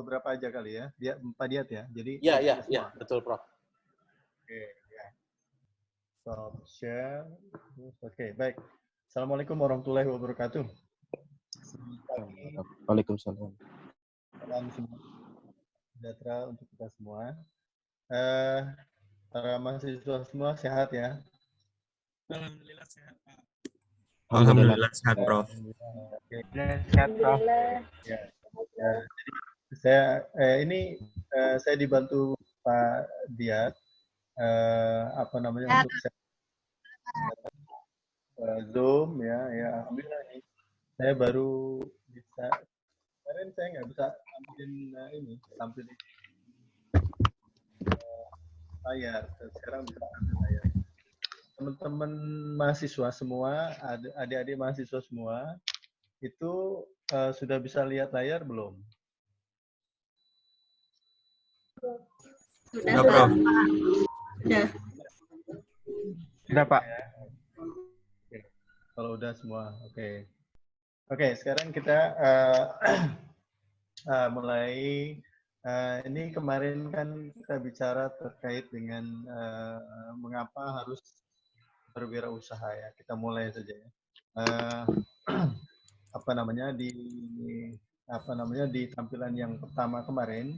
beberapa aja kali ya, Pak Diat ya. Jadi Iya, betul, Prof. Oke, ya. Stop share. Oke, baik. Assalamualaikum warahmatullahi wabarakatuh. Waalaikumsalam. Salam sejahtera untuk kita semua. Para mahasiswa semua sehat ya? Alhamdulillah sehat, Pak. Alhamdulillah sehat, Prof. Sehat, Prof. Ya. Jadi saya dibantu Pak Diat untuk Zoom ya. Alhamdulillah nih. Saya baru bisa, kemarin saya nggak bisa tampilin layar. Sekarang bisa tampil layar. Teman-teman mahasiswa semua, adik-adik mahasiswa semua, itu sudah bisa lihat layar belum? Sudah, Prof. Sudah, Pak. Oke. Kalau udah semua, oke. Oke, sekarang kita mulai. Ini kemarin kan kita bicara terkait dengan mengapa harus berwirausaha ya. Kita mulai saja ya. Di tampilan yang pertama kemarin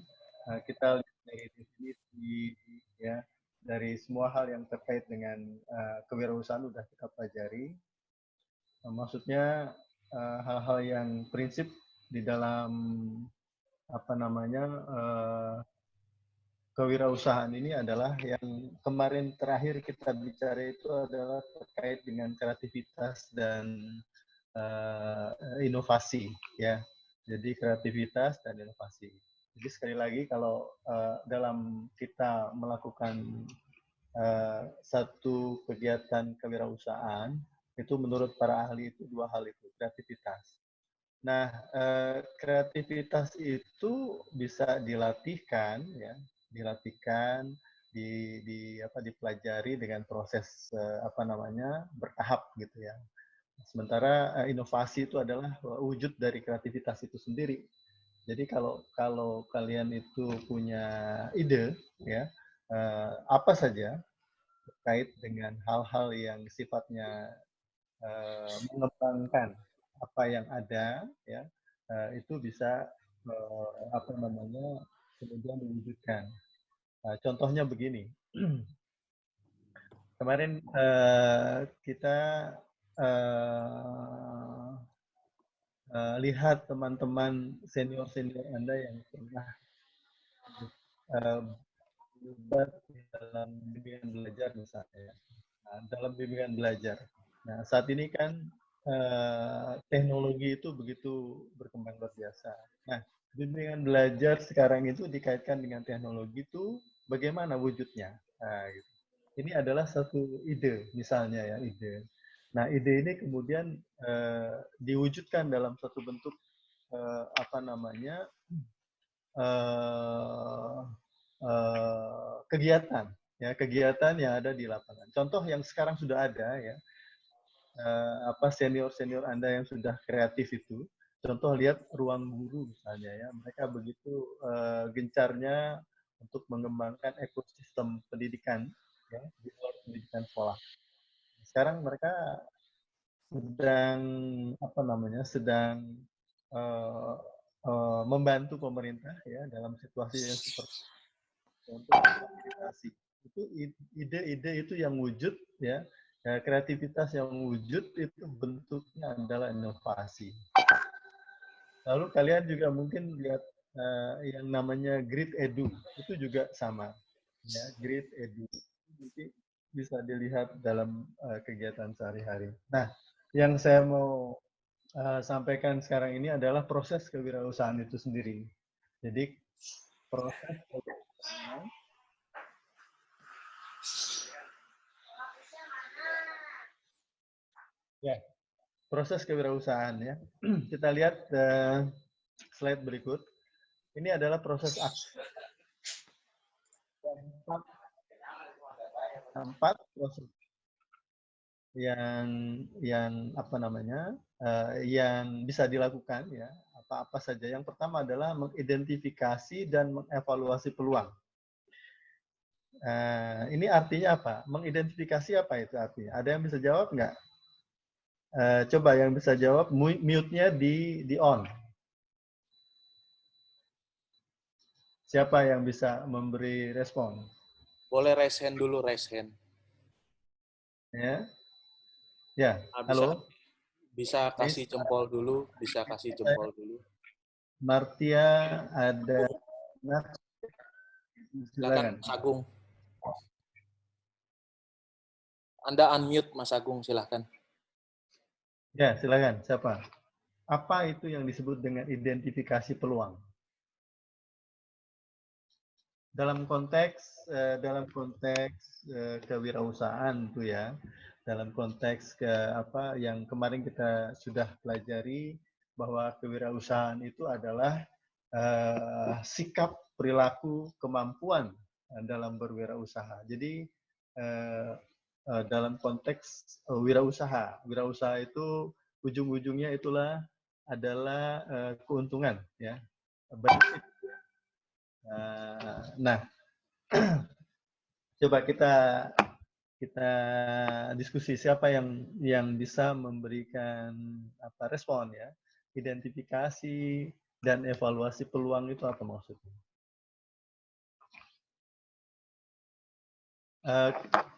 kita lihat dari definisi ya, dari semua hal yang terkait dengan kewirausahaan sudah kita pelajari. Maksudnya hal-hal yang prinsip di dalam kewirausahaan ini adalah yang kemarin terakhir kita bicara itu adalah terkait dengan kreativitas dan inovasi ya. Jadi kreativitas dan inovasi. Jadi sekali lagi kalau dalam kita melakukan satu kegiatan kewirausahaan itu menurut para ahli itu dua hal itu, kreativitas. Nah, kreativitas itu bisa dilatihkan ya, dipelajari dengan proses bertahap gitu ya. Sementara inovasi itu adalah wujud dari kreativitas itu sendiri. Jadi kalau kalian itu punya ide ya, apa saja terkait dengan hal-hal yang sifatnya mengembangkan apa yang ada ya, itu bisa kemudian diwujudkan. Contohnya begini. Kemarin kita lihat teman-teman senior-senior Anda yang pernah terlibat dalam bimbingan belajar misalnya. Nah, dalam bimbingan belajar. Nah, saat ini kan teknologi itu begitu berkembang luar biasa. Nah, bimbingan belajar sekarang itu dikaitkan dengan teknologi itu bagaimana wujudnya? Nah, gitu. Ini adalah satu ide, misalnya ya, ide. Nah, ide ini kemudian diwujudkan dalam satu bentuk kegiatan, ya, kegiatan yang ada di lapangan. Contoh yang sekarang sudah ada ya, senior-senior Anda yang sudah kreatif itu, contoh lihat ruang guru misalnya ya, mereka begitu gencarnya untuk mengembangkan ekosistem pendidikan ya, di luar pendidikan sekolah. Sekarang mereka sedang membantu pemerintah ya dalam situasi yang seperti untuk fasilitasi. Itu ide-ide itu yang wujud ya. Kreativitas yang wujud itu bentuknya adalah inovasi. Lalu kalian juga mungkin lihat yang namanya Grid Edu, itu juga sama. Ya, Grid Edu. Nanti bisa dilihat dalam kegiatan sehari-hari. Nah, yang saya mau sampaikan sekarang ini adalah proses kewirausahaan itu sendiri. Jadi proses kewirausahaan ya, proses kewirausahaan ya. Kita lihat slide berikut. Ini adalah proses aksi. Empat proses yang yang bisa dilakukan ya. apa-apa saja. Yang pertama adalah mengidentifikasi dan mengevaluasi peluang. Ini artinya apa? Mengidentifikasi apa itu artinya? Ada yang bisa jawab nggak? Coba yang bisa jawab, mute-nya di on. Siapa yang bisa memberi respon? Boleh raise hand dulu, raise hand. Ya, ya. Nah, Halo. bisa kasih jempol dulu, bisa kasih jempol dulu. Martia, ada. Silakan, Mas Agung. Anda unmute, Mas Agung, silakan. Ya, silakan. Siapa? Apa itu yang disebut dengan identifikasi peluang? Dalam konteks kewirausahaan tuh ya, dalam konteks apa yang kemarin kita sudah pelajari bahwa kewirausahaan itu adalah sikap, perilaku, kemampuan dalam berwirausaha. Jadi dalam konteks wirausaha itu ujung-ujungnya adalah keuntungan, ya. Benefit. Nah, coba kita diskusi siapa yang bisa memberikan respon ya. Identifikasi dan evaluasi peluang itu apa maksudnya?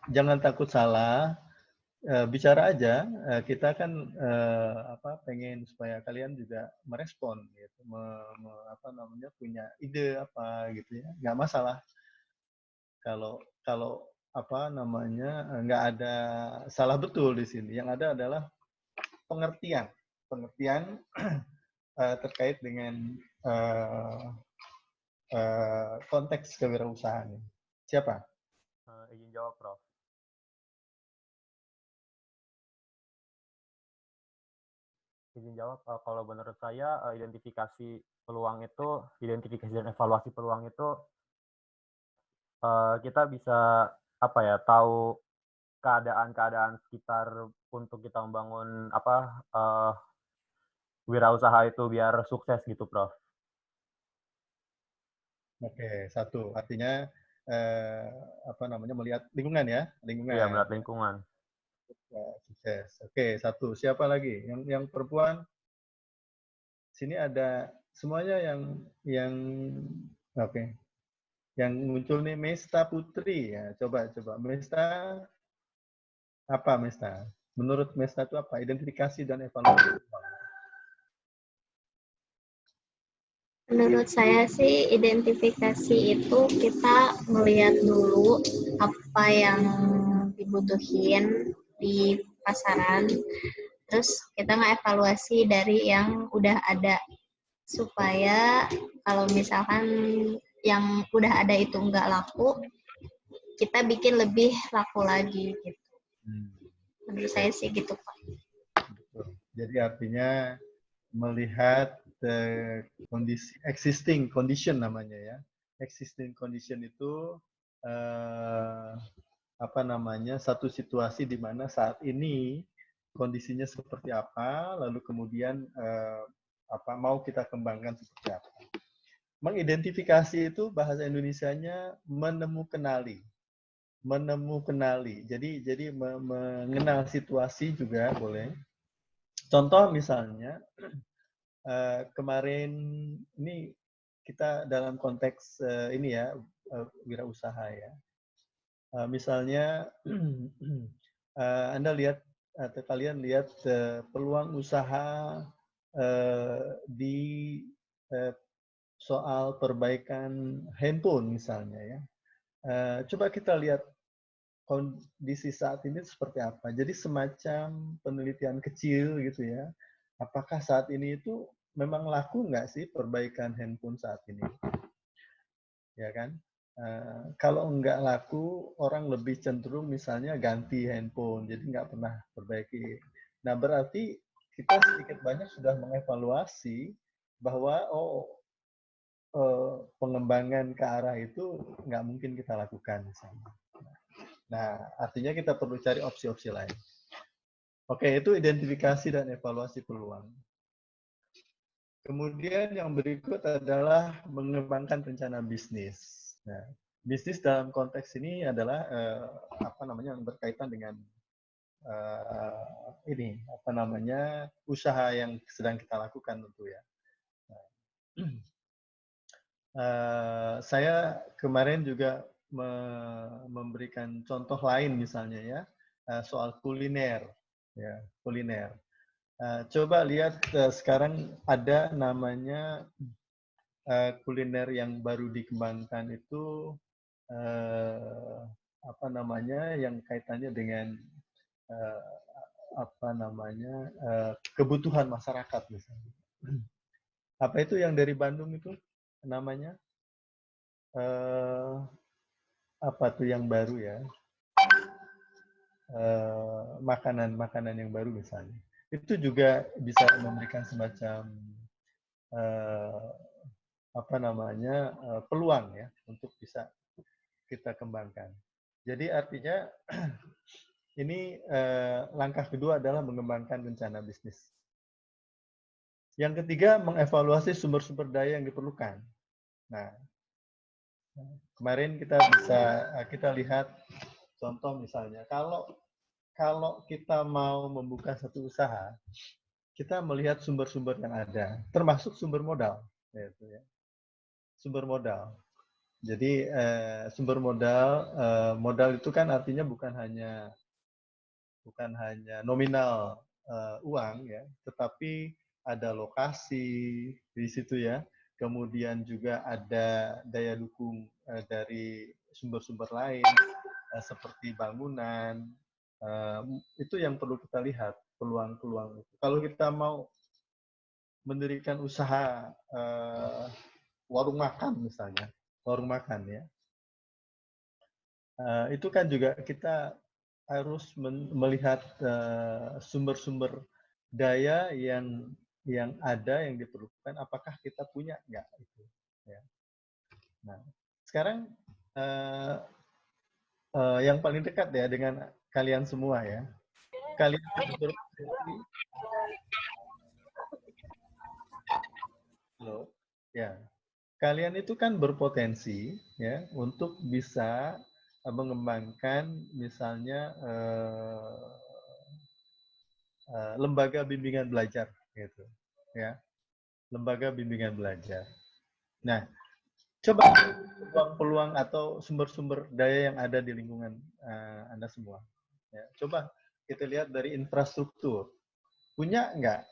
Jangan takut salah, bicara aja. Kita kan pengen supaya kalian juga merespon gitu, punya ide apa gitu ya. Nggak masalah kalau nggak ada salah betul di sini. Yang ada adalah pengertian terkait dengan konteks kewirausahaan. Siapa? Izin jawab, Prof. Izin jawab, kalau menurut saya identifikasi dan evaluasi peluang itu kita bisa tahu keadaan sekitar untuk kita membangun wirausaha itu biar sukses gitu, Prof. Oke, satu artinya melihat lingkungan ya, Iya, melihat lingkungan. Sukses. Oke, satu. Siapa lagi? Yang perempuan? Sini ada semuanya yang oke. Yang muncul nih Mesta Putri ya. Coba Mesta apa Mesta? Menurut Mesta itu apa? Identifikasi dan evaluasi. Menurut saya sih identifikasi itu kita melihat dulu apa yang dibutuhin di pasaran, terus kita ngevaluasi dari yang udah ada supaya kalau misalkan yang udah ada itu nggak laku, kita bikin lebih laku lagi gitu. Menurut saya sih gitu, Pak. Jadi artinya melihat kondisi existing condition namanya ya. Existing condition itu satu situasi di mana saat ini kondisinya seperti apa, lalu kemudian mau kita kembangkan seperti apa. Mengidentifikasi itu bahasa Indonesianya menemukenali. Jadi mengenal situasi juga boleh. Contoh misalnya kemarin ini kita dalam konteks wirausaha ya. Misalnya Anda lihat atau kalian lihat peluang usaha di soal perbaikan handphone misalnya ya. Coba kita lihat kondisi saat ini seperti apa. Jadi semacam penelitian kecil gitu ya. Apakah saat ini itu memang laku nggak sih perbaikan handphone saat ini? Ya kan? Kalau nggak laku, orang lebih cenderung misalnya ganti handphone, jadi nggak pernah perbaiki. Nah, berarti kita sedikit banyak sudah mengevaluasi bahwa pengembangan ke arah itu nggak mungkin kita lakukan misalnya. Nah, artinya kita perlu cari opsi-opsi lain. Oke, itu identifikasi dan evaluasi peluang. Kemudian yang berikut adalah mengembangkan rencana bisnis. Nah, bisnis dalam konteks ini adalah yang berkaitan dengan usaha yang sedang kita lakukan tentu ya. Saya kemarin juga memberikan contoh lain misalnya ya soal kuliner ya kuliner. Coba lihat sekarang ada namanya kuliner yang baru dikembangkan itu yang kaitannya dengan kebutuhan masyarakat misalnya. Apa itu yang dari Bandung itu namanya? Apa tuh yang baru ya? Makanan yang baru misalnya. Itu juga bisa memberikan semacam peluang ya untuk bisa kita kembangkan. Jadi artinya ini langkah kedua adalah mengembangkan rencana bisnis. Yang ketiga, mengevaluasi sumber-sumber daya yang diperlukan. Nah, kemarin kita lihat contoh misalnya, kalau kita mau membuka satu usaha, kita melihat sumber-sumber yang ada, termasuk sumber modal. Yaitu, ya. Sumber modal. Jadi sumber modal itu kan artinya bukan hanya nominal uang ya, tetapi ada lokasi di situ ya. Kemudian juga ada daya dukung dari sumber-sumber lain seperti bangunan. Itu yang perlu kita lihat peluang-peluang itu. Kalau kita mau mendirikan usaha warung makan misalnya, warung makan ya, itu kan juga kita harus melihat sumber-sumber daya yang ada yang diperlukan, apakah kita punya nggak itu. Ya. Nah, sekarang yang paling dekat ya dengan kalian semua ya, kalian Halo, ya. Kalian itu kan berpotensi ya untuk bisa mengembangkan misalnya lembaga bimbingan belajar gitu ya. Lembaga bimbingan belajar. Nah, coba peluang-peluang atau sumber-sumber daya yang ada di lingkungan Anda semua. Ya, coba kita lihat dari infrastruktur. Punya nggak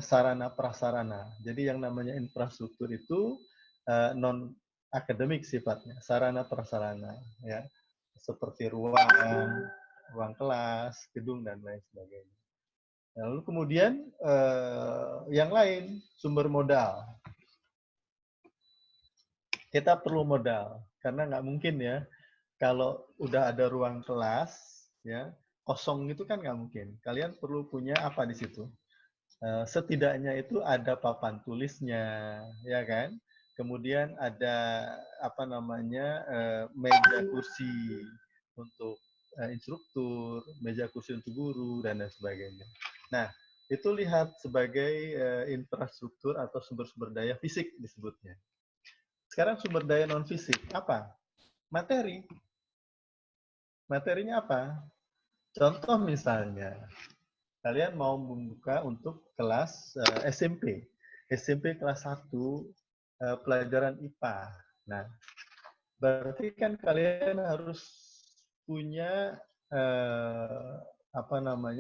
sarana prasarana. Jadi yang namanya infrastruktur itu non akademik sifatnya, sarana prasarana ya. Seperti ruang kelas, gedung dan lain sebagainya. Lalu kemudian yang lain sumber modal. Kita perlu modal karena nggak mungkin ya kalau udah ada ruang kelas ya kosong itu kan nggak mungkin. Kalian perlu punya apa di situ? Setidaknya itu ada papan tulisnya, ya kan? Kemudian ada meja kursi untuk instruktur, meja kursi untuk guru dan lain sebagainya. Nah, itu lihat sebagai infrastruktur atau sumber-sumber daya fisik disebutnya. Sekarang sumber daya non fisik apa? Materi. Materinya apa? Contoh misalnya, kalian mau membuka untuk kelas SMP. SMP kelas 1 pelajaran IPA. Nah, berarti kan kalian harus punya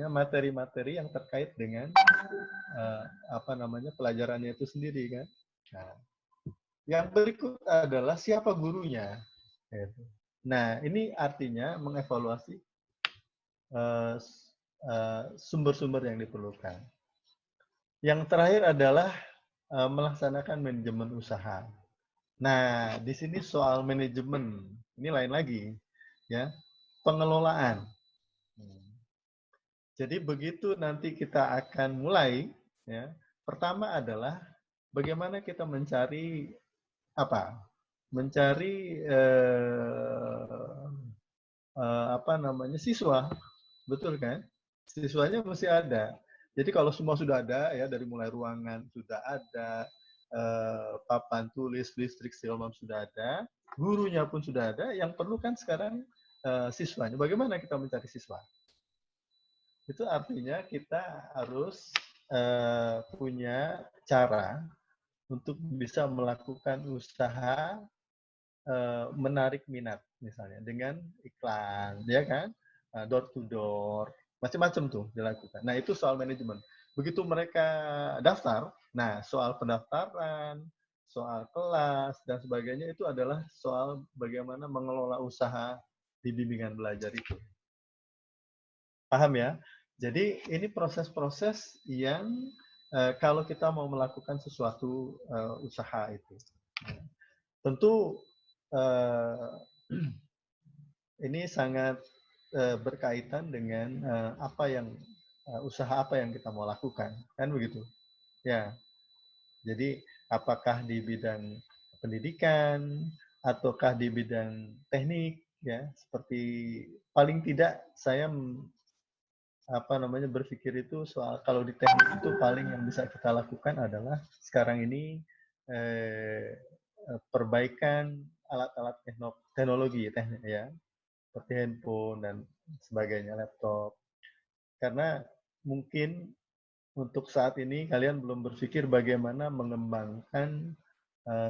materi-materi yang terkait dengan pelajarannya itu sendiri kan. Nah, yang berikut adalah siapa gurunya. Nah, ini artinya mengevaluasi sumber-sumber yang diperlukan. Yang terakhir adalah melaksanakan manajemen usaha. Nah, di sini soal manajemen, ini lain lagi, ya, pengelolaan. Jadi begitu nanti kita akan mulai, ya, pertama adalah bagaimana kita mencari apa? Mencari siswa, betul kan? Siswanya mesti ada. Jadi kalau semua sudah ada ya, dari mulai ruangan sudah ada, papan tulis, listrik segala macam sudah ada, gurunya pun sudah ada, yang perlu kan sekarang siswanya. Bagaimana kita mencari siswa? Itu artinya kita harus punya cara untuk bisa melakukan usaha menarik minat, misalnya dengan iklan, ya kan, door to door, macam-macam tuh dilakukan. Nah itu soal manajemen. Begitu mereka daftar, nah soal pendaftaran, soal kelas dan sebagainya itu adalah soal bagaimana mengelola usaha di bimbingan belajar itu. Paham ya? Jadi ini proses-proses yang kalau kita mau melakukan sesuatu usaha itu, tentu ini sangat berkaitan dengan usaha apa yang kita mau lakukan, kan begitu? Ya. Jadi apakah di bidang pendidikan ataukah di bidang teknik, ya? Seperti paling tidak saya berpikir itu soal kalau di teknik itu paling yang bisa kita lakukan adalah sekarang ini perbaikan alat-alat teknologi ya, seperti handphone dan sebagainya, laptop. Karena mungkin untuk saat ini kalian belum berpikir bagaimana mengembangkan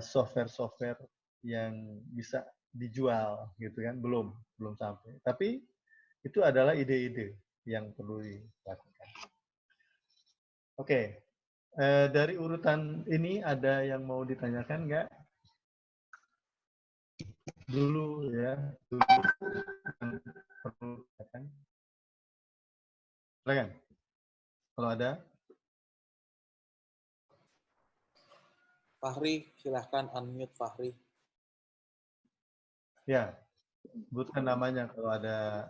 software-software yang bisa dijual gitu kan, belum sampai. Tapi itu adalah ide-ide yang perlu dilakukan. Oke, dari urutan ini ada yang mau ditanyakan nggak? Dulu ya, dulu yang perlu ditanyakan. Silakan. Kalau ada. Fahri, silahkan unmute Fahri. Ya, sebutkan namanya kalau ada.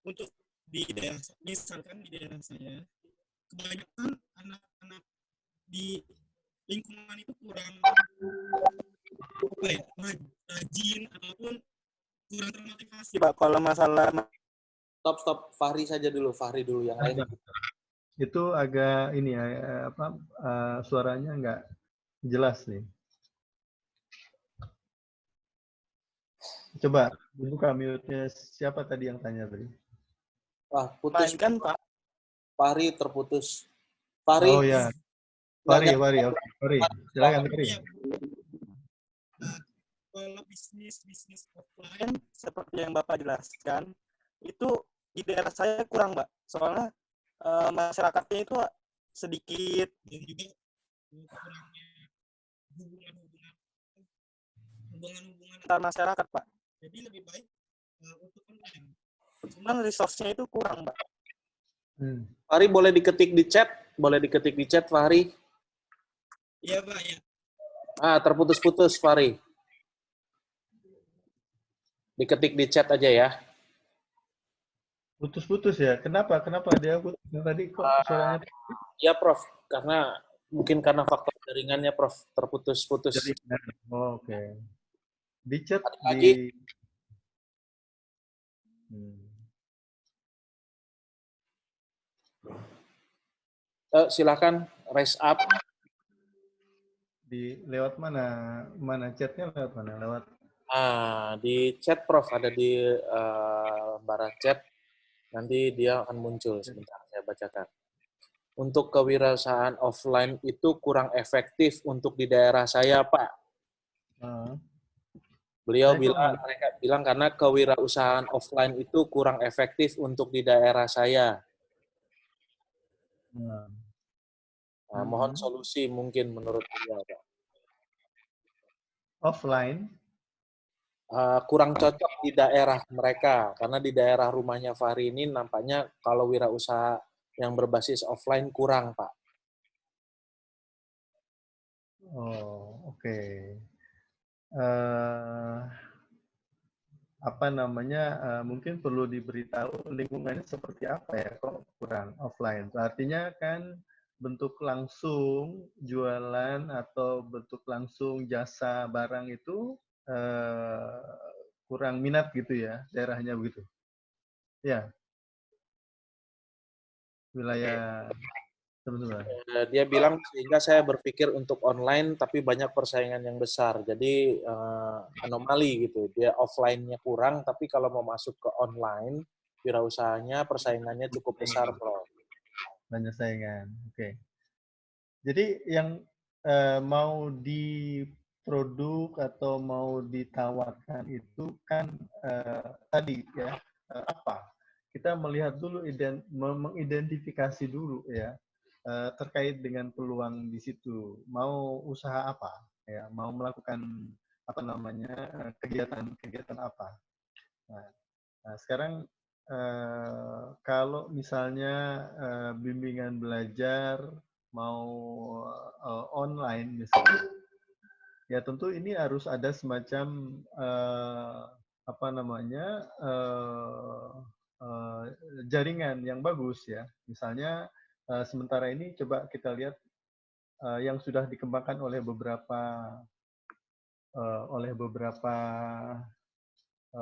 Untuk di daerah, misalkan di daerah saya, kebanyakan anak-anak di lingkungan itu kurang rajin ataupun kurang termotivasi Pak kalau masalah. Stop Fahri saja dulu, Fahri dulu yang lain. Itu agak ini ya suaranya nggak jelas nih. Coba buka mute-nya. Siapa tadi yang tanya tadi? Wah, putus Kan Pak. Fahri terputus. Fahri. Oh ya. Fahri, oke. Fahri, silakan Fahri. Kalau bisnis offline seperti yang Bapak jelaskan, itu di daerah saya kurang, Mbak. Soalnya masyarakatnya itu sedikit dan juga kurangnya hubungan antar masyarakat, Pak. Jadi lebih baik untuk online. Cuman resource-nya itu kurang, Mbak. Fahri boleh diketik di chat? Boleh diketik di chat, Fahri? Iya, Pak, ya. Terputus-putus, Fahri. Diketik di chat aja ya. Putus-putus ya? Kenapa dia putus? Tadi kok suaranya? Ya, Prof. Mungkin karena faktor jaringannya, Prof. Terputus-putus. Oh, oke. Di chat Lagi. Silakan raise up. Lewat mana chatnya lewat mana? Lewat di chat Prof, ada di lembaran chat. Nanti dia akan muncul. Sebentar, saya bacakan. Untuk kewirausahaan offline itu kurang efektif untuk di daerah saya, Pak. Beliau mereka bilang karena kewirausahaan offline itu kurang efektif untuk di daerah saya. Mohon solusi mungkin menurut beliau, Pak. Offline? Kurang cocok di daerah mereka, karena di daerah rumahnya Fahri ini nampaknya kalau wirausaha yang berbasis offline kurang, Pak. Oh, oke. Mungkin perlu diberitahu lingkungannya seperti apa ya kok kurang offline. Artinya kan bentuk langsung jualan atau bentuk langsung jasa barang itu kurang minat gitu ya daerahnya begitu. Ya. wilayah teman-teman. Dia bilang sehingga saya berpikir untuk online tapi banyak persaingan yang besar. Jadi anomali gitu. Dia offline-nya kurang tapi kalau mau masuk ke online wirausahanya persaingannya cukup besar, Prof. Banyak saingan. Oke. Jadi yang mau diproduk atau mau ditawarkan itu kan tadi ya apa? Kita melihat dulu mengidentifikasi dulu ya terkait dengan peluang di situ. Mau usaha apa? Ya, mau melakukan apa namanya kegiatan apa? Nah, sekarang kalau misalnya bimbingan belajar mau online misalnya, ya tentu ini harus ada semacam apa namanya jaringan yang bagus ya. Misalnya sementara ini coba kita lihat yang sudah dikembangkan oleh beberapa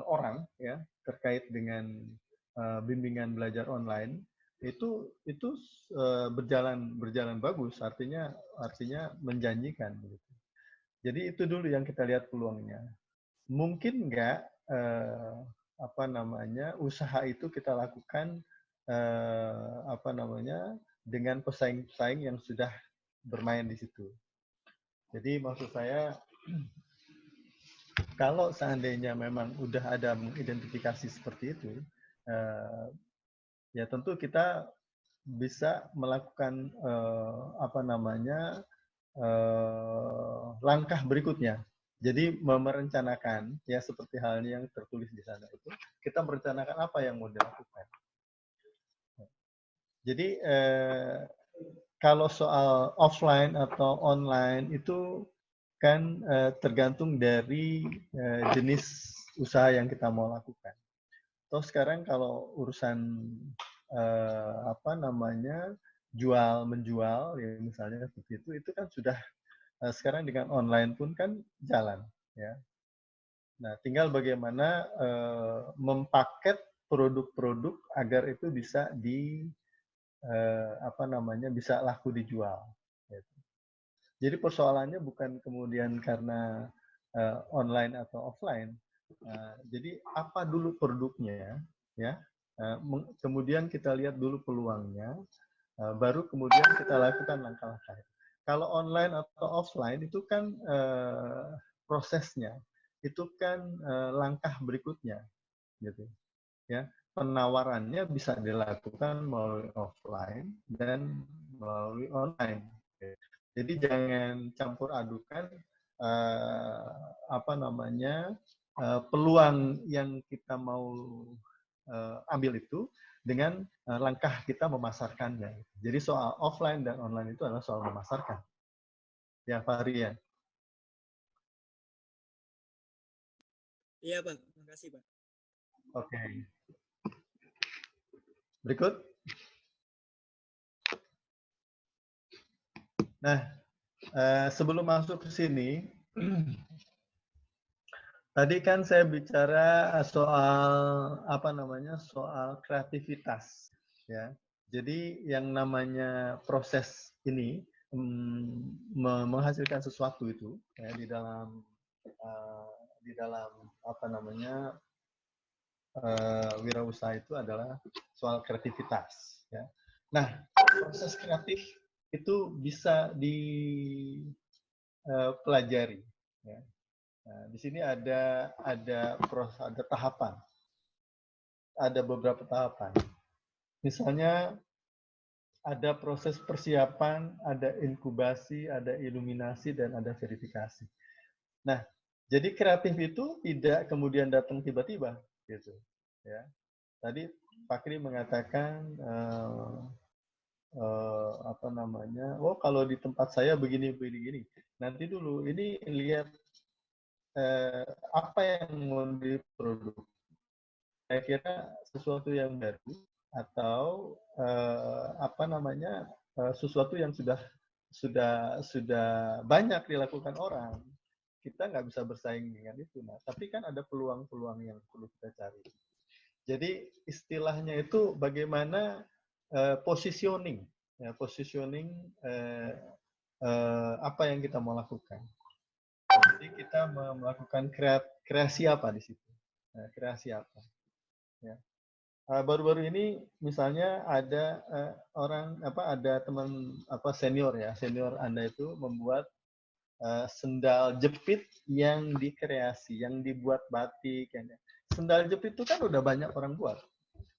orang ya terkait dengan bimbingan belajar online itu berjalan bagus, artinya menjanjikan gitu. Jadi itu dulu yang kita lihat peluangnya. Mungkin nggak apa namanya usaha itu kita lakukan apa namanya dengan pesaing-pesaing yang sudah bermain di situ. Jadi maksud saya kalau seandainya memang udah ada mengidentifikasi seperti itu, ya tentu kita bisa melakukan apa namanya langkah berikutnya. Jadi merencanakan ya seperti halnya yang tertulis di sana itu, kita merencanakan apa yang mau dilakukan. Jadi kalau soal offline atau online itu kan tergantung dari jenis usaha yang kita mau lakukan. Terus sekarang kalau urusan apa namanya jual menjual ya misalnya seperti itu kan sudah sekarang dengan online pun kan jalan ya. Nah, tinggal bagaimana mempaket produk-produk agar itu bisa apa namanya bisa laku dijual. Gitu. Jadi persoalannya bukan kemudian karena online atau offline. Jadi apa dulu produknya, ya. Kemudian kita lihat dulu peluangnya, baru kemudian kita lakukan langkah-langkah. Kalau online atau offline itu kan prosesnya, itu kan langkah berikutnya, gitu. Ya, penawarannya bisa dilakukan melalui offline dan melalui online. Jadi jangan campur adukan apa namanya peluang yang kita mau ambil itu dengan langkah kita memasarkannya. Jadi soal offline dan online itu adalah soal memasarkan. Ya, Fahri ya. Iya, Pak. Terima kasih, Pak. Oke. Berikut. Nah, sebelum masuk ke sini, tadi kan saya bicara soal apa namanya, soal kreativitas, ya. Jadi yang namanya proses ini menghasilkan sesuatu itu ya, di dalam apa namanya wirausaha itu adalah soal kreativitas. Ya. Nah, proses kreatif itu bisa dipelajari. Ya. Nah, di sini ada tahapan, ada beberapa tahapan. Misalnya ada proses persiapan, ada inkubasi, ada iluminasi, dan ada verifikasi. Nah, jadi kreatif itu tidak kemudian datang tiba-tiba, gitu. Ya, tadi Pak Kri mengatakan apa namanya, oh kalau di tempat saya begini. Nanti dulu ini lihat apa yang mau diproduk. Saya kira sesuatu yang baru atau apa namanya sesuatu yang sudah banyak dilakukan orang. Kita nggak bisa bersaing dengan itu. Nah, tapi kan ada peluang-peluang yang perlu kita cari. Jadi istilahnya itu bagaimana positioning, ya, positioning apa yang kita mau lakukan. Jadi kita melakukan kreasi apa di situ, kreasi apa. Ya. Baru-baru ini misalnya ada ada teman senior Anda itu membuat sendal jepit yang dikreasi, yang dibuat batik. Sendal jepit itu kan udah banyak orang buat,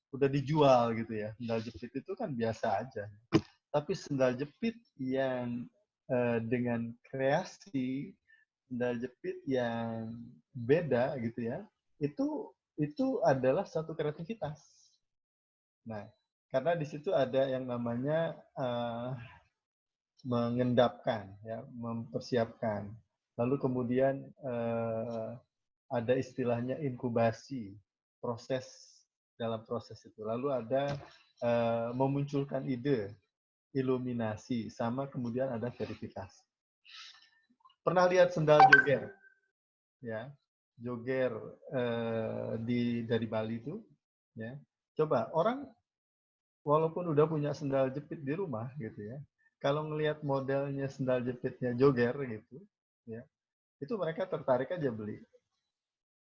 udah dijual gitu ya. Sendal jepit itu kan biasa aja. Tapi sendal jepit yang dengan kreasi, sendal jepit yang beda gitu ya, itu adalah satu kreativitas. Nah, karena di situ ada yang namanya mengendapkan, ya, mempersiapkan. Lalu kemudian ada istilahnya inkubasi, dalam proses itu. Lalu ada memunculkan ide, iluminasi, sama kemudian ada verifikasi. Pernah lihat sendal joger? Ya, joger dari Bali itu, ya. Coba orang walaupun udah punya sendal jepit di rumah gitu ya, kalau ngelihat modelnya sendal jepitnya joger gitu, ya, itu mereka tertarik aja beli.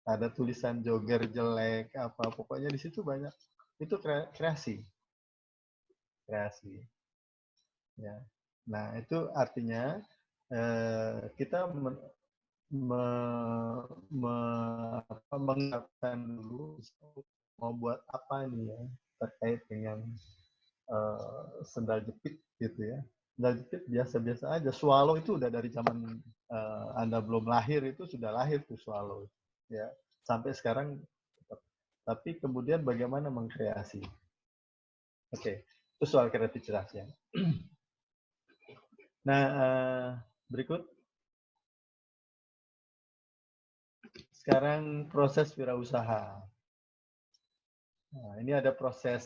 Ada tulisan joger jelek apa, pokoknya di situ banyak. Itu kreasi. Ya. Nah itu artinya kita mengingatkan dulu mau buat apa nih ya terkait dengan sendal jepit gitu ya. Sendal jepit biasa-biasa aja. Swallow itu udah dari zaman Anda belum lahir itu sudah lahir tuh swallow. Ya, sampai sekarang. Tapi kemudian bagaimana mengkreasi? Oke, itu soal kreativitasnya. Nah, berikut. Sekarang proses wirausaha. Nah, ini ada proses.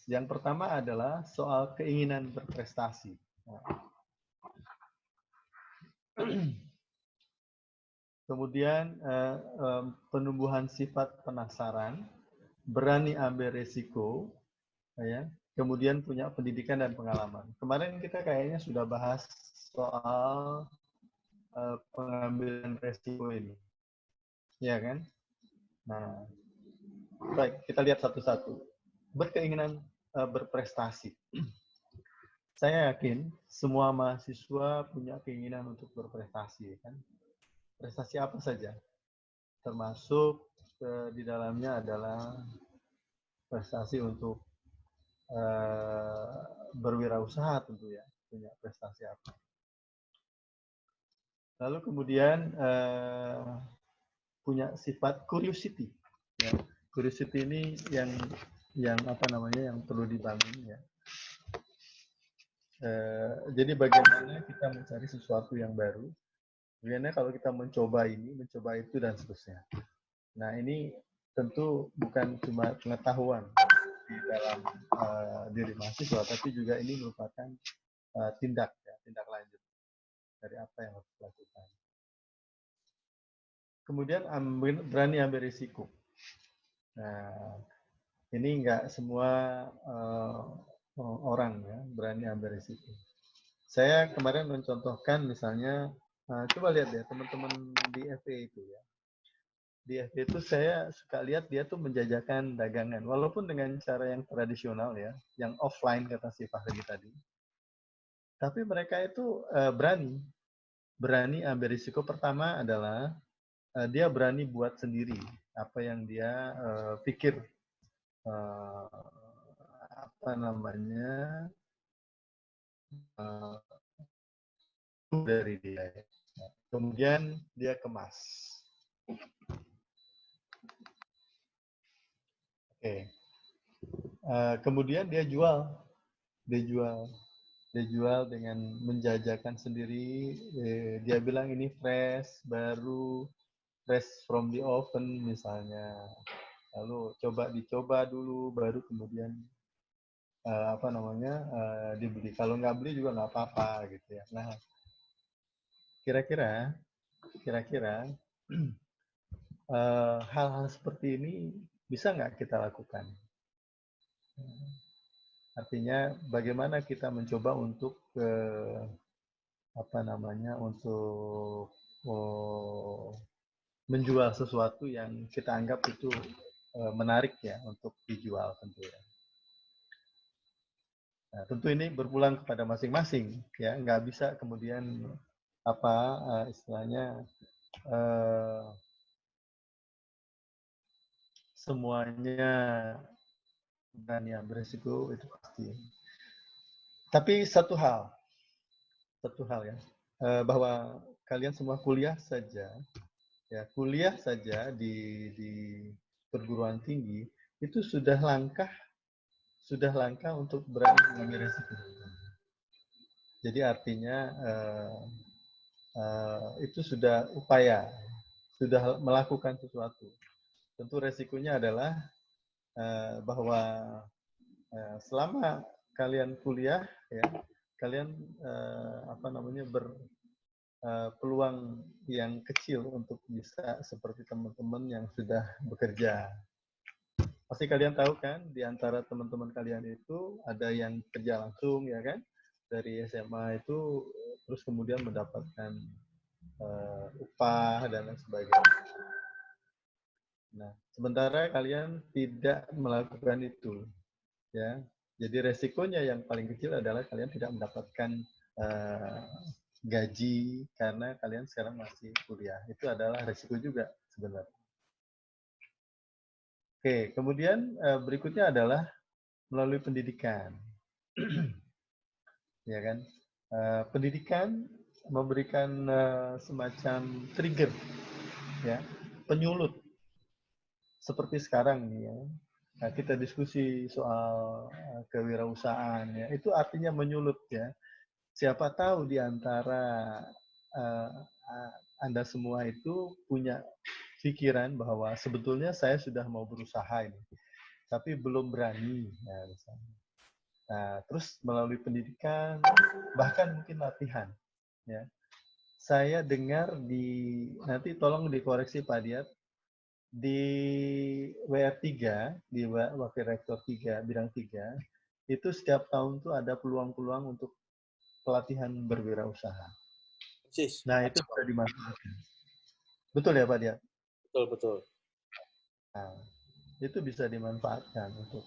Yang pertama adalah soal keinginan berprestasi. Nah. Kemudian penumbuhan sifat penasaran, berani ambil resiko, ya. Kemudian punya pendidikan dan pengalaman. Kemarin kita kayaknya sudah bahas soal pengambilan resiko ini, ya kan? Nah, baik, kita lihat satu-satu. Berkeinginan berprestasi. Saya yakin semua mahasiswa punya keinginan untuk berprestasi, kan? Prestasi apa saja? Termasuk di dalamnya adalah prestasi untuk berwirausaha tentu ya, punya prestasi apa. Lalu kemudian punya sifat curiosity. Ya. Curiosity ini yang apa namanya yang perlu dibangun ya. Jadi bagaimana kita mencari sesuatu yang baru, bagaimana kalau kita mencoba ini, mencoba itu dan seterusnya. Nah ini tentu bukan cuma pengetahuan di dalam diri mahasiswa, tapi juga ini merupakan tindak lanjut dari apa yang harus dilakukan. Kemudian berani ambil risiko. Nah ini enggak semua orang ya berani ambil risiko. Saya kemarin mencontohkan misalnya, coba lihat ya teman-teman di FE itu ya. Di FE itu saya suka lihat dia tuh menjajakan dagangan, walaupun dengan cara yang tradisional ya, yang offline kata si Fahri tadi. Tapi mereka itu berani ambil risiko. Pertama adalah dia berani buat sendiri apa yang dia pikir apa namanya dari dia. Kemudian dia kemas. Oke. Kemudian dia jual dengan menjajakan sendiri. Dia bilang ini fresh, baru, fresh from the oven misalnya. Lalu dicoba dulu, baru kemudian dibeli. Kalau nggak beli juga nggak apa-apa gitu ya. Nah, kira-kira hal-hal seperti ini bisa nggak kita lakukan? Artinya bagaimana kita mencoba untuk untuk menjual sesuatu yang kita anggap itu menarik ya untuk dijual tentunya. Nah, tentu ini berpulang kepada masing-masing ya, nggak bisa kemudian istilahnya semuanya berani berisiko itu pasti. Tapi satu hal ya, bahwa kalian semua kuliah saja di perguruan tinggi itu sudah langkah untuk berani mengambil resiko. Jadi artinya itu sudah upaya, sudah melakukan sesuatu. Tentu resikonya adalah bahwa selama kalian kuliah ya, kalian berpeluang yang kecil untuk bisa seperti teman-teman yang sudah bekerja. Pasti kalian tahu kan, di antara teman-teman kalian itu ada yang kerja langsung ya kan, dari SMA itu terus kemudian mendapatkan upah dan lain sebagainya. Nah, sementara kalian tidak melakukan itu, ya. Jadi resikonya yang paling kecil adalah kalian tidak mendapatkan gaji karena kalian sekarang masih kuliah. Itu adalah resiko juga sebenarnya. Oke, kemudian berikutnya adalah melalui pendidikan, ya kan? Pendidikan memberikan semacam trigger, ya, penyulut. Seperti sekarang nih ya, nah, kita diskusi soal kewirausahaan ya, itu artinya menyulut ya. Siapa tahu di antara Anda semua itu punya pikiran bahwa sebetulnya saya sudah mau berusaha ini, tapi belum berani ya, misalnya. Nah, terus melalui pendidikan, bahkan mungkin latihan ya. Saya dengar nanti tolong dikoreksi Pak Diat, di WR3, di Wakil Rektor 3, bidang 3, itu setiap tahun tuh ada peluang-peluang untuk pelatihan berwirausaha. Nah, itu bisa dimanfaatkan. Betul ya Pak Diat? Betul. Nah, itu bisa dimanfaatkan untuk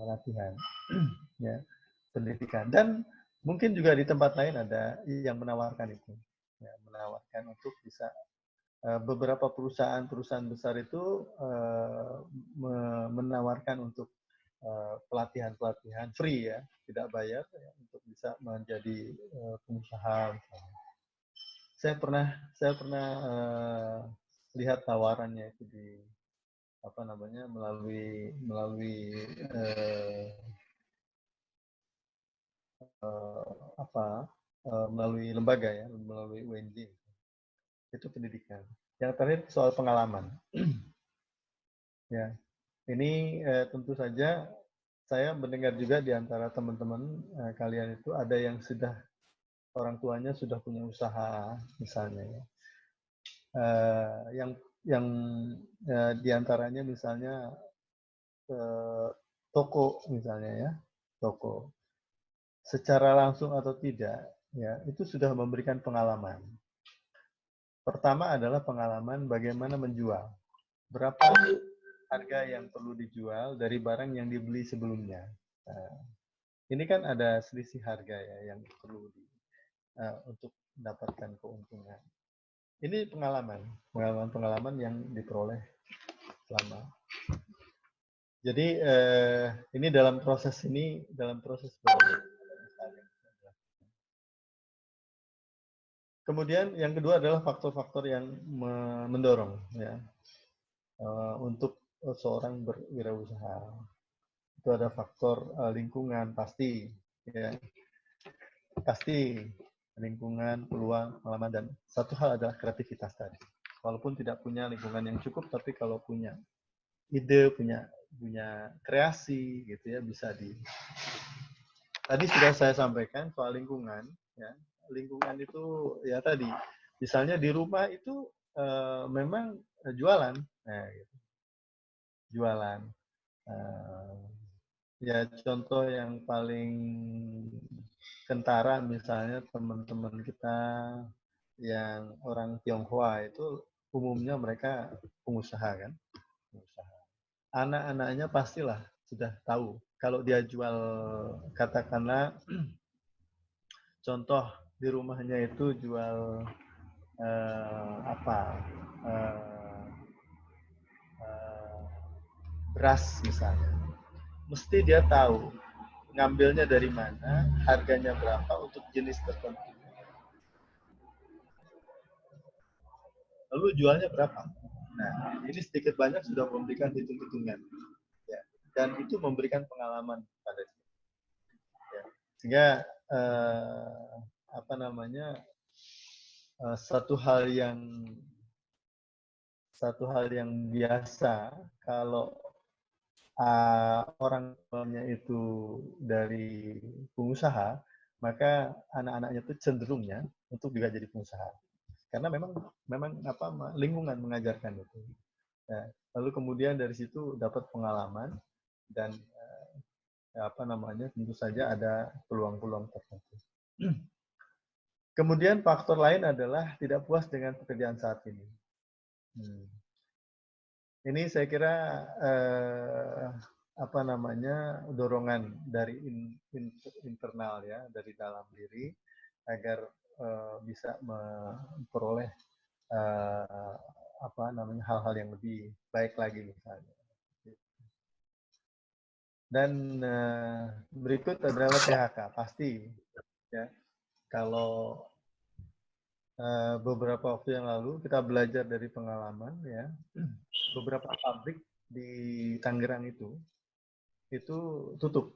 latihan, ya, pendidikan. Dan mungkin juga di tempat lain ada yang menawarkan itu, ya, menawarkan untuk bisa beberapa perusahaan besar itu menawarkan untuk pelatihan free ya, tidak bayar ya, untuk bisa menjadi pengusaha. Saya pernah lihat tawarannya itu di melalui melalui lembaga ya, melalui UNJ. Itu pendidikan. Yang terakhir soal pengalaman. Ya, ini tentu saja saya mendengar juga di antara teman-teman kalian itu ada yang sudah orang tuanya sudah punya usaha misalnya ya. Yang di antaranya misalnya toko misalnya ya, toko. Secara langsung atau tidak ya, itu sudah memberikan pengalaman. Pertama adalah pengalaman bagaimana menjual. Berapa harga yang perlu dijual dari barang yang dibeli sebelumnya. Nah, ini kan ada selisih harga ya yang perlu untuk mendapatkan keuntungan. Ini pengalaman yang diperoleh selama. Jadi ini dalam proses Kemudian yang kedua adalah faktor-faktor yang mendorong ya untuk seorang berwirausaha. Itu ada faktor lingkungan pasti ya. Pasti lingkungan, peluang, pengalaman, dan satu hal adalah kreativitas tadi. Walaupun tidak punya lingkungan yang cukup, tapi kalau punya ide, punya kreasi gitu ya, bisa Tadi sudah saya sampaikan soal lingkungan ya. Lingkungan itu ya tadi, misalnya di rumah itu memang jualan, nah, gitu. Jualan. Ya contoh yang paling kentara misalnya teman-teman kita yang orang Tionghoa itu umumnya mereka pengusaha kan, pengusaha. Anak-anaknya pastilah sudah tahu kalau dia jual, katakanlah contoh di rumahnya itu jual beras misalnya, mesti dia tahu ngambilnya dari mana, harganya berapa untuk jenis tertentu, lalu jualnya berapa. Nah, ini sedikit banyak sudah memberikan hitung-hitungan, ya, dan itu memberikan pengalaman pada dia. Ya. Sehingga satu hal yang biasa kalau orang tuanya itu dari pengusaha, maka anak-anaknya itu cenderungnya untuk juga jadi pengusaha. Karena memang lingkungan mengajarkan itu. Ya, lalu kemudian dari situ dapat pengalaman dan tentu saja ada peluang-peluang tertentu. Kemudian faktor lain adalah tidak puas dengan pekerjaan saat ini. Ini saya kira dorongan dari internal ya, dari dalam diri agar bisa memperoleh hal-hal yang lebih baik lagi misalnya. Dan berikut adalah PHK pasti ya. Kalau beberapa waktu yang lalu kita belajar dari pengalaman ya, beberapa pabrik di Tangerang itu tutup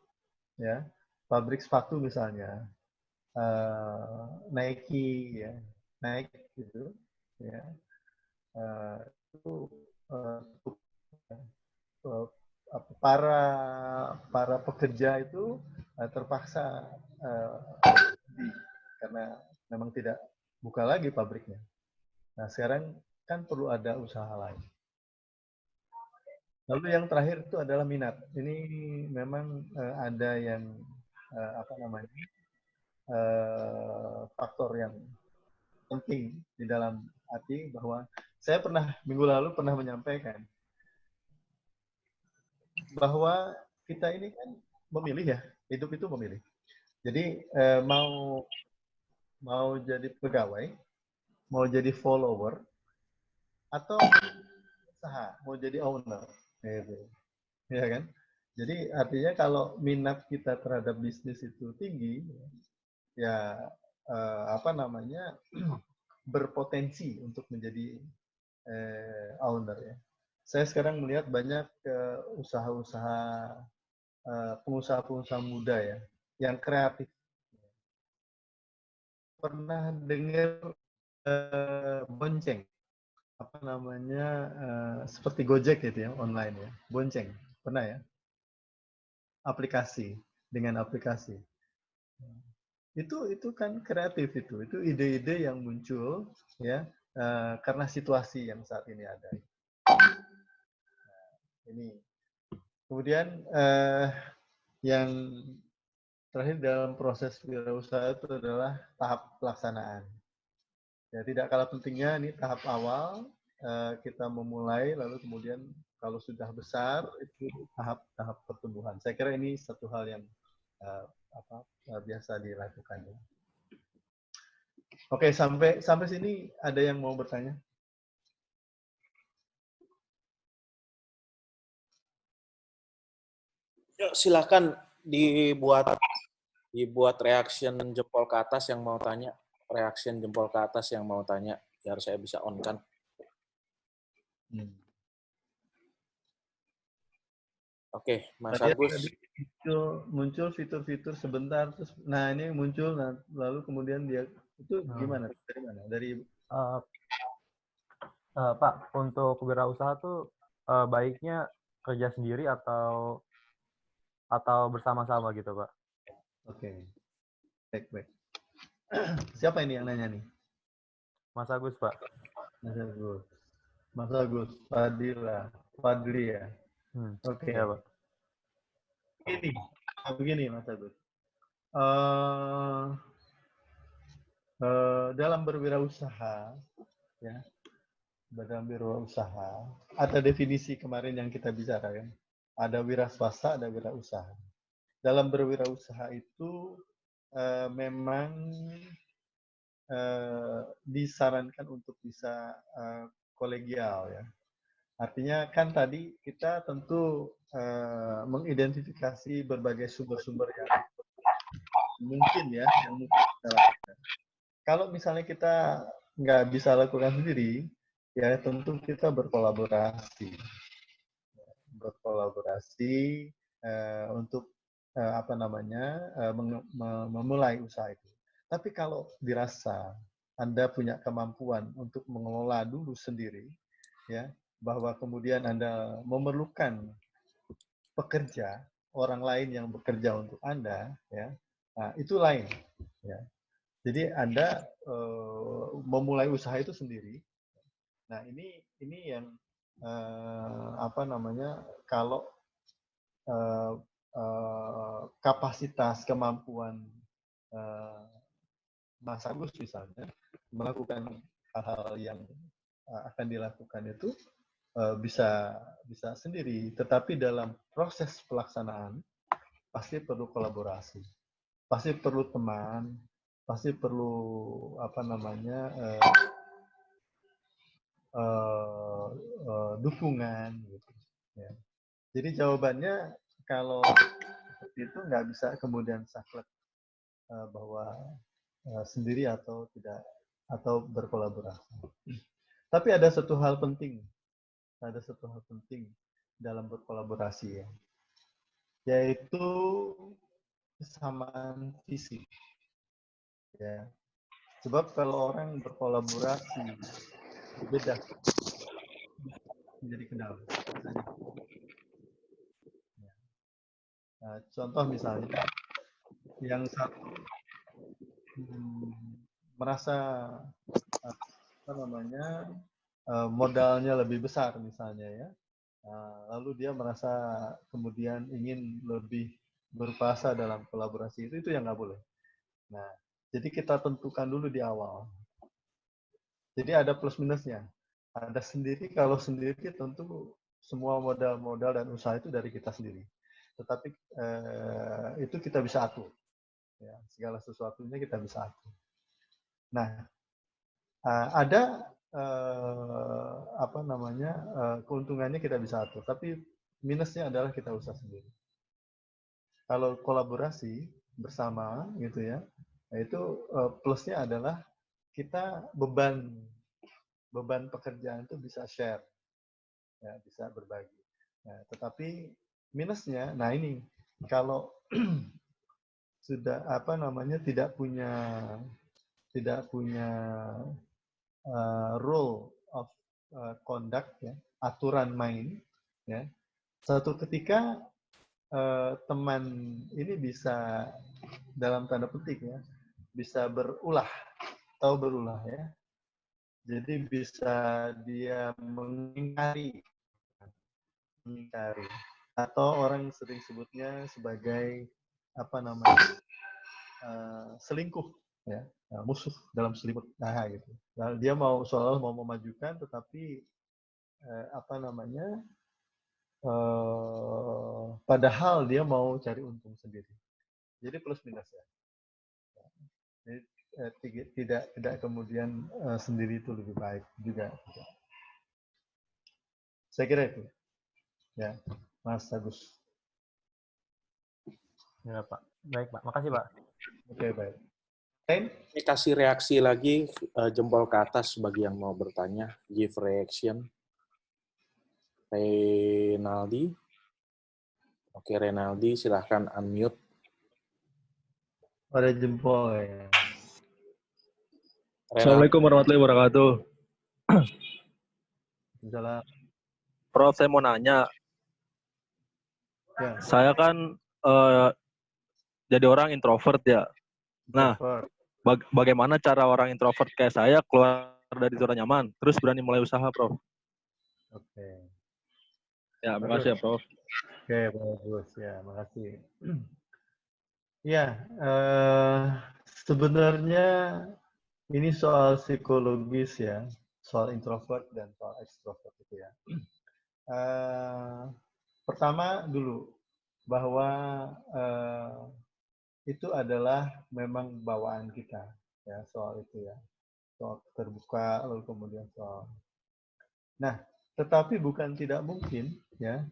ya, pabrik sepatu misalnya, Nike ya, Nike gitu ya, itu para pekerja itu terpaksa karena memang tidak buka lagi pabriknya. Nah sekarang kan perlu ada usaha lain. Lalu yang terakhir itu adalah minat. Ini memang ada yang faktor yang penting di dalam hati, bahwa saya minggu lalu pernah menyampaikan bahwa kita ini kan memilih ya, hidup itu memilih. Jadi mau jadi pegawai, mau jadi follower, atau usaha, mau jadi owner, gitu. Ya kan? Jadi artinya kalau minat kita terhadap bisnis itu tinggi, ya berpotensi untuk menjadi owner ya. Saya sekarang melihat banyak usaha-usaha pengusaha-pengusaha muda ya, yang kreatif. Pernah dengar Bonceng, seperti Gojek gitu ya, online ya, Bonceng, pernah ya? Aplikasi, dengan aplikasi. Itu kan kreatif, itu ide-ide yang muncul ya karena situasi yang saat ini ada. Ini kemudian yang terakhir dalam proses wirausaha itu adalah tahap pelaksanaan. Ya, tidak kalah pentingnya ini tahap awal kita memulai, lalu kemudian kalau sudah besar itu tahap pertumbuhan. Saya kira ini satu hal yang biasa dilakukan. Oke, sampai sini ada yang mau bertanya? Yuk, silakan dibuat reaction jempol ke atas yang mau tanya. Reaction jempol ke atas yang mau tanya, biar saya bisa on kan. Oke, Mas Agus. Muncul fitur-fitur sebentar, terus ini muncul, lalu kemudian dia itu gimana? Dari mana? Dari Pak, untuk wirausaha tuh baiknya kerja sendiri atau bersama-sama gitu, Pak? Oke. Baik. Siapa ini yang nanya nih? Mas Agus, Pak. Mas Agus. Fadli ya. Oke. Ya, Pak. Begini Mas Agus. Dalam berwirausaha, ya, dalam berwirausaha, ada definisi kemarin yang kita bicarakan. Ada wira swasta, ada wirausaha. Dalam berwirausaha itu memang disarankan untuk bisa kolegial, ya. Artinya kan tadi kita tentu mengidentifikasi berbagai sumber-sumber yang mungkin ya, yang mungkin kita lakukan. Kalau misalnya kita nggak bisa lakukan sendiri, ya tentu kita berkolaborasi untuk memulai usaha itu. Tapi kalau dirasa Anda punya kemampuan untuk mengelola dulu sendiri, ya, bahwa kemudian Anda memerlukan pekerja, orang lain yang bekerja untuk Anda, ya, nah, itu lain, ya. Jadi Anda memulai usaha itu sendiri. Nah ini yang kalau kapasitas kemampuan Mas Agus misalnya melakukan hal-hal yang akan dilakukan itu bisa sendiri, tetapi dalam proses pelaksanaan pasti perlu kolaborasi, pasti perlu teman, pasti perlu dukungan gitu, ya. Jadi jawabannya kalau seperti itu nggak bisa kemudian saklek bahwa sendiri atau tidak, atau berkolaborasi. Tapi ada satu hal penting dalam berkolaborasi, ya, yaitu kesamaan visi, ya. Sebab kalau orang berkolaborasi beda menjadi kendala. Nah, contoh misalnya yang satu merasa modalnya lebih besar misalnya, ya, lalu dia merasa kemudian ingin lebih berkuasa dalam kolaborasi itu yang nggak boleh. Nah, jadi kita tentukan dulu di awal. Jadi ada plus minusnya. Ada sendiri, kalau sendiri tentu semua modal dan usaha itu dari kita sendiri. Tetapi itu kita bisa atur, ya, segala sesuatunya kita bisa atur. Nah, ada keuntungannya kita bisa atur, tapi minusnya adalah kita usaha sendiri. Kalau kolaborasi bersama gitu, ya, itu plusnya adalah kita beban pekerjaan itu bisa share, ya, bisa berbagi. Nah, tetapi minusnya, nah ini kalau sudah tidak punya rule of conduct, ya, aturan main, ya, suatu ketika teman ini bisa, dalam tanda petik, ya, bisa berulah, ya. Jadi bisa dia mengingkari, atau orang sering sebutnya sebagai selingkuh, ya, musuh dalam selimut, gitu. Nah, dia seolah mau memajukan, tetapi padahal dia mau cari untung sendiri. Jadi plus minus, ya. Jadi tidak kemudian sendiri itu lebih baik juga. Saya kira itu, ya, Mas Agus. Ya, Pak. Baik, Pak. Makasih, Pak. Oke, baik. Ini kasih reaksi lagi, jempol ke atas bagi yang mau bertanya. Give reaction. Renaldi. Oke, Renaldi, silahkan unmute. Ada jempol, ya. Assalamualaikum warahmatullahi wabarakatuh. Jalan. Prof, saya mau nanya. Ya. Saya kan jadi orang introvert, ya. Nah, bagaimana cara orang introvert kayak saya keluar dari zona nyaman, terus berani mulai usaha, Prof? Oke. Ya, makasih ya, Prof. Oke, bagus ya, makasih. Ya, sebenarnya ini soal psikologis ya, soal introvert dan soal extrovert itu ya. Pertama dulu bahwa itu adalah memang bawaan kita ya soal itu ya, soal terbuka lalu kemudian soal. Nah, tetapi bukan tidak mungkin ya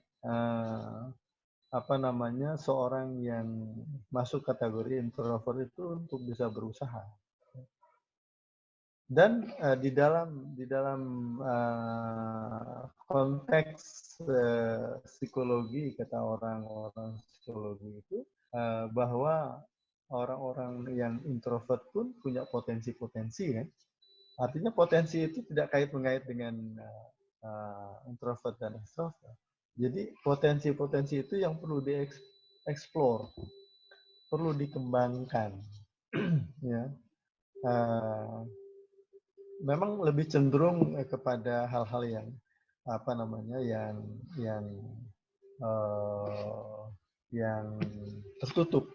apa namanya seorang yang masuk kategori introvert itu untuk bisa berusaha. Dan di dalam konteks psikologi, kata orang-orang psikologi itu bahwa orang-orang yang introvert pun punya potensi-potensi kan. Artinya potensi itu tidak kait-mengait dengan introvert dan extrovert. Jadi potensi-potensi itu yang perlu dieksplor, perlu dikembangkan. Ya. Memang lebih cenderung kepada hal-hal yang apa namanya yang tertutup.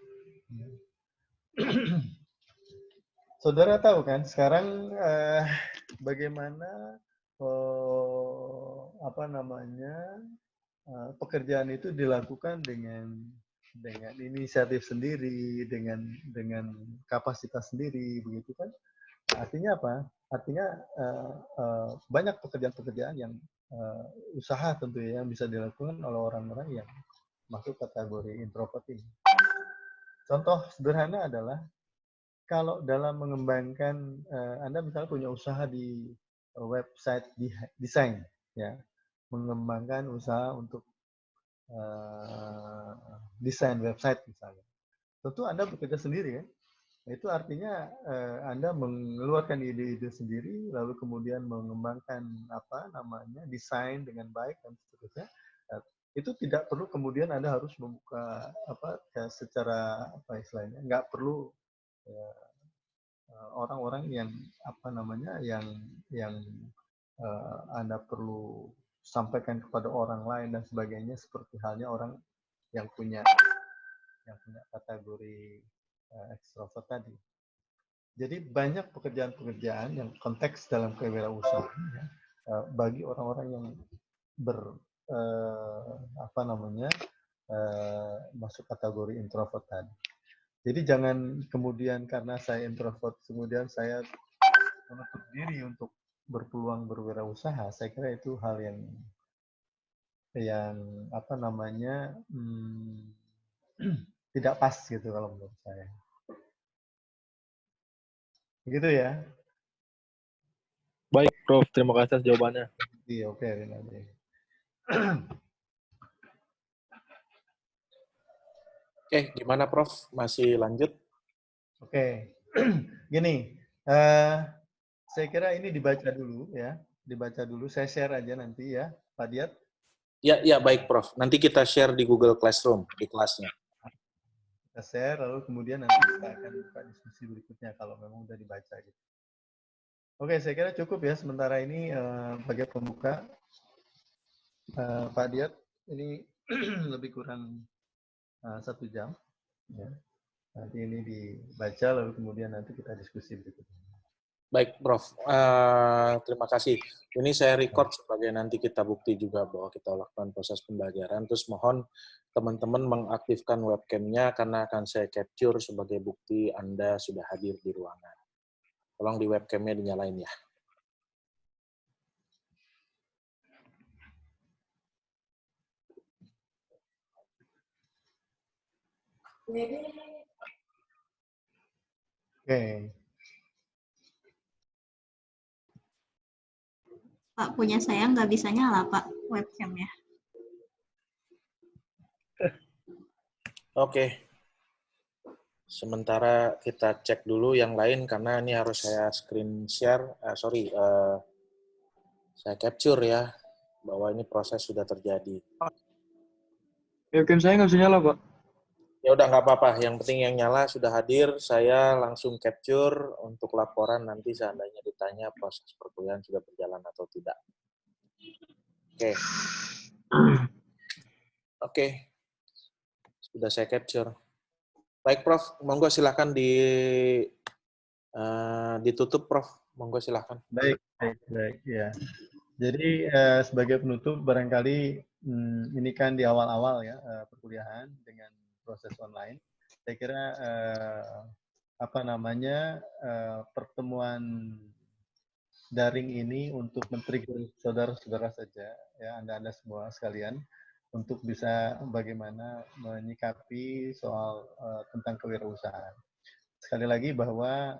Saudara tahu kan sekarang bagaimana apa namanya pekerjaan itu dilakukan dengan inisiatif sendiri, dengan kapasitas sendiri, begitu kan? Artinya apa? Artinya banyak pekerjaan-pekerjaan yang usaha tentu ya yang bisa dilakukan oleh orang-orang yang masuk kategori introvert ini. Contoh sederhana adalah kalau dalam mengembangkan Anda misalnya punya usaha di website desain, ya, mengembangkan usaha untuk desain website misalnya, tentu Anda bekerja sendiri ya. Itu artinya Anda mengeluarkan ide-ide sendiri, lalu kemudian mengembangkan apa namanya desain dengan baik dan seterusnya. Itu tidak perlu kemudian Anda harus membuka apa ya, secara apa istilahnya, nggak perlu orang-orang yang apa namanya yang Anda perlu sampaikan kepada orang lain dan sebagainya seperti halnya orang yang punya kategori ekstrovert tadi. Jadi banyak pekerjaan-pekerjaan yang konteks dalam kewirausahaan ya, bagi orang-orang yang apa namanya masuk kategori introvert tadi. Jadi jangan kemudian karena saya introvert kemudian saya menutup diri untuk berpeluang berwirausaha. Saya kira itu hal yang apa namanya tidak pas gitu kalau menurut saya. Gitu ya. Baik, Prof. Terima kasih atas jawabannya. Iya, oke, Rinaldi. Oke, gimana Prof? Masih lanjut? Oke, gini, saya kira ini dibaca dulu ya, dibaca dulu. Saya share aja nanti ya, Pak Diat. Ya, baik Prof. Nanti kita share di Google Classroom di kelasnya. Kita share, lalu kemudian nanti kita akan buka diskusi berikutnya kalau memang udah dibaca gitu. Oke, saya kira cukup ya sementara ini sebagai pembuka. Pak Diat, ini lebih kurang 1 jam. Ya. Nanti ini dibaca, lalu kemudian nanti kita diskusi berikutnya. Baik, Prof. Terima kasih. Ini saya record sebagai nanti kita bukti juga bahwa kita lakukan proses pembelajaran. Terus mohon teman-teman mengaktifkan webcam-nya karena akan saya capture sebagai bukti Anda sudah hadir di ruangan. Tolong di webcam-nya dinyalain ya. Oke. Pak, punya saya nggak bisa nyala, Pak, webcamnya. Oke. Sementara kita cek dulu yang lain karena ini harus saya screen share, saya capture ya, bahwa ini proses sudah terjadi. Webcam saya nggak bisa nyala, Pak. Ya udah nggak apa-apa, yang penting yang nyala sudah hadir, saya langsung capture untuk laporan nanti seandainya ditanya proses perkuliahan sudah berjalan atau tidak. Oke. Oke. Sudah saya capture. Baik, Prof. Monggo silakan ditutup, Prof. Monggo silakan. Baik, ya. Jadi sebagai penutup barangkali ini kan di awal-awal ya perkuliahan dengan proses online. Saya kira pertemuan daring ini untuk men-trigger saudara-saudara saja ya Anda semua sekalian untuk bisa bagaimana menyikapi soal tentang kewirausahaan. Sekali lagi bahwa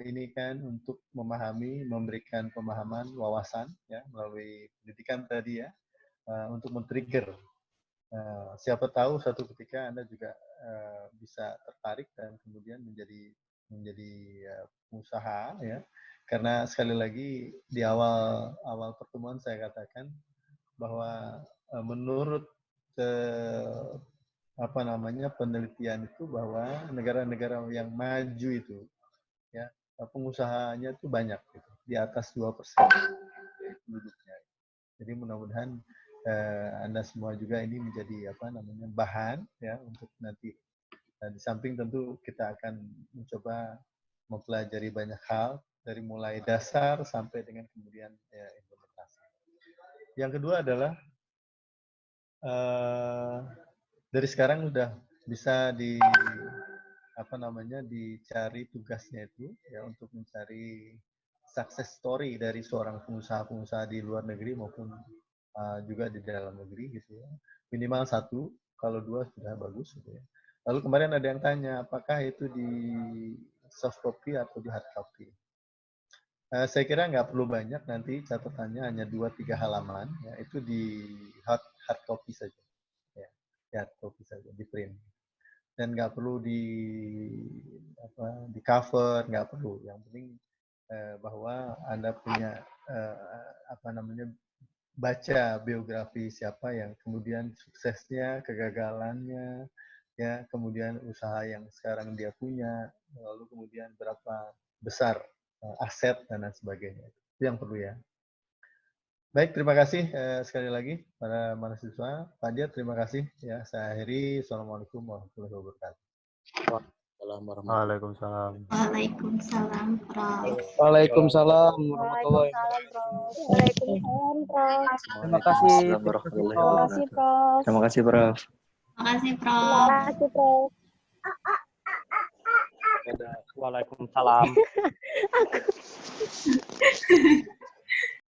ini kan untuk memahami, memberikan pemahaman, wawasan ya melalui pendidikan tadi ya untuk men-trigger. Siapa tahu suatu ketika Anda juga bisa tertarik dan kemudian menjadi pengusaha ya. Karena sekali lagi di awal pertemuan saya katakan bahwa menurut penelitian itu bahwa negara-negara yang maju itu ya pengusahanya itu banyak gitu, di atas 2% penduduknya. Jadi mudah-mudahan Anda semua juga ini menjadi bahan ya untuk nanti di samping tentu kita akan mencoba mempelajari banyak hal dari mulai dasar sampai dengan kemudian ya, implementasi. Yang kedua adalah dari sekarang udah bisa dicari tugasnya itu ya untuk mencari success story dari seorang pengusaha-pengusaha di luar negeri maupun juga di dalam negeri gitu ya. Minimal 1, kalau 2 sudah bagus gitu ya. Lalu kemarin ada yang tanya apakah itu di soft copy atau di hard copy. Saya kira nggak perlu banyak, nanti catatannya hanya 2-3 halaman ya, itu di hard copy saja. Ya, copy saja, di print. Dan nggak perlu di cover, nggak perlu. Yang penting bahwa Anda punya baca biografi siapa yang kemudian suksesnya, kegagalannya, ya kemudian usaha yang sekarang dia punya, lalu kemudian berapa besar aset dan lain sebagainya. Itu yang perlu ya. Baik, terima kasih sekali lagi para mahasiswa. Pak Diat, terima kasih. Ya, saya akhiri. Assalamualaikum warahmatullahi wabarakatuh. Waalaikumsalam. Waalaikumsalam, Prof. Waalaikumsalam warahmatullahi Waalaikumsalam, Prof. Terima kasih. Terima kasih, Prof. Terima kasih, Prof. Terima kasih, Prof. Terima kasih, Prof. Waalaikumsalam.